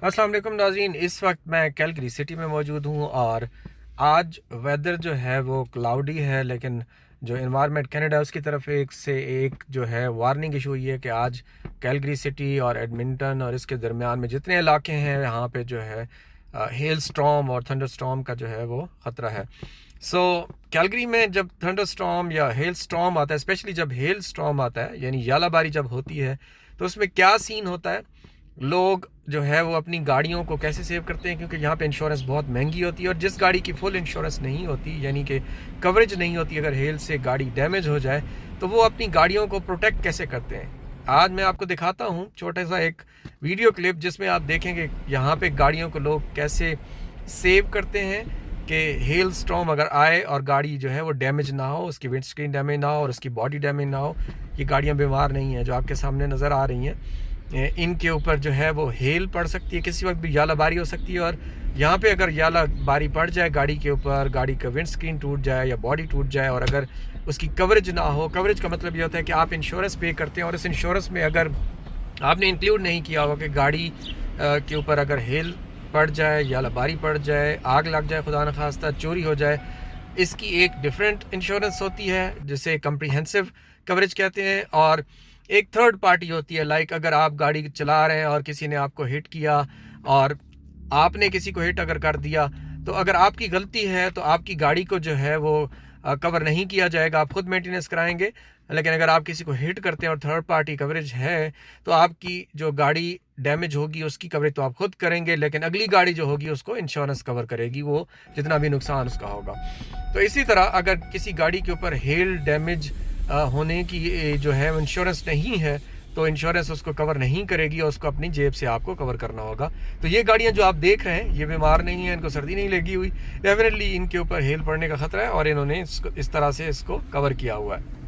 अस्सलाम वालेकुम नाज़रीन। इस वक्त मैं कैलगरी सिटी में मौजूद हूँ और आज वेदर जो है वो क्लाउडी है, लेकिन जो इन्वायरमेंट कैनेडा उसकी तरफ एक से एक जो है वार्निंग इशू हुई है कि आज कैलगरी सिटी और एडमिंटन और इसके दरमियान में जितने इलाके हैं यहाँ पे जो है हेल स्टॉर्म और थंडर स्टॉर्म का जो है वो ख़तरा है। कैलगरी में जब थंडर स्टॉर्म या हेल स्टॉर्म आता है, स्पेशली जब हेल स्टॉर्म आता है यानी यालाबारी जब होती है, तो उसमें क्या सीन होता है। लोग जो है वो अपनी गाड़ियों को कैसे सेव करते हैं, क्योंकि यहाँ पे इंश्योरेंस बहुत महंगी होती है और जिस गाड़ी की फुल इंश्योरेंस नहीं होती यानी कि कवरेज नहीं होती, अगर हेल से गाड़ी डैमेज हो जाए तो वो अपनी गाड़ियों को प्रोटेक्ट कैसे करते हैं। आज मैं आपको दिखाता हूँ छोटा सा एक वीडियो क्लिप जिसमें आप देखेंगे यहाँ पे गाड़ियों को लोग कैसे सेव करते हैं कि हेल स्टॉर्म अगर आए और गाड़ी जो है वो डैमेज ना हो, उसकी विंड स्क्रीन डैमेज ना हो और उसकी बॉडी डैमेज ना हो। ये गाड़ियाँ बीमार नहीं हैं जो आपके सामने नज़र आ रही हैं, इनके ऊपर जो है वो हेल पड़ सकती है, किसी वक्त भी यालाबारी हो सकती है। और यहाँ पे अगर यालाबारी पड़ जाए गाड़ी के ऊपर, गाड़ी का विंड स्क्रीन टूट जाए या बॉडी टूट जाए और अगर उसकी कवरेज ना हो, कवरेज का मतलब ये होता है कि आप इंश्योरेंस पे करते हैं और इस इंश्योरेंस में अगर आपने इंक्लूड नहीं किया होगा कि गाड़ी के ऊपर अगर हेल पड़ जाए, यालाबारी पड़ जाए, आग लग जाए, खुदा न खास्ता चोरी हो जाए, इसकी एक डिफरेंट इंश्योरेंस होती है जिसे कम्प्रीहेंसिव कवरेज कहते हैं। और एक थर्ड पार्टी होती है, लाइक अगर आप गाड़ी चला रहे हैं और किसी ने आपको हिट किया और आपने किसी को हिट अगर कर दिया, तो अगर आपकी गलती है तो आपकी गाड़ी को जो है वो कवर नहीं किया जाएगा, आप खुद मेंटेनेंस कराएंगे। लेकिन अगर आप किसी को हिट करते हैं और थर्ड पार्टी कवरेज है तो आपकी जो गाड़ी डैमेज होगी उसकी कवरेज तो आप खुद करेंगे, लेकिन अगली गाड़ी जो होगी उसको इंश्योरेंस कवर करेगी, वो जितना भी नुकसान उसका होगा। तो इसी तरह अगर किसी गाड़ी के ऊपर हेल डैमेज होने की जो है इंश्योरेंस नहीं है तो इंश्योरेंस उसको कवर नहीं करेगी और उसको अपनी जेब से आपको कवर करना होगा। तो ये गाड़ियाँ जो आप देख रहे हैं ये बीमार नहीं है, इनको सर्दी नहीं लगी हुई, डेफिनेटली इनके ऊपर हेल पड़ने का खतरा है और इन्होंने इस तरह से इसको कवर किया हुआ है।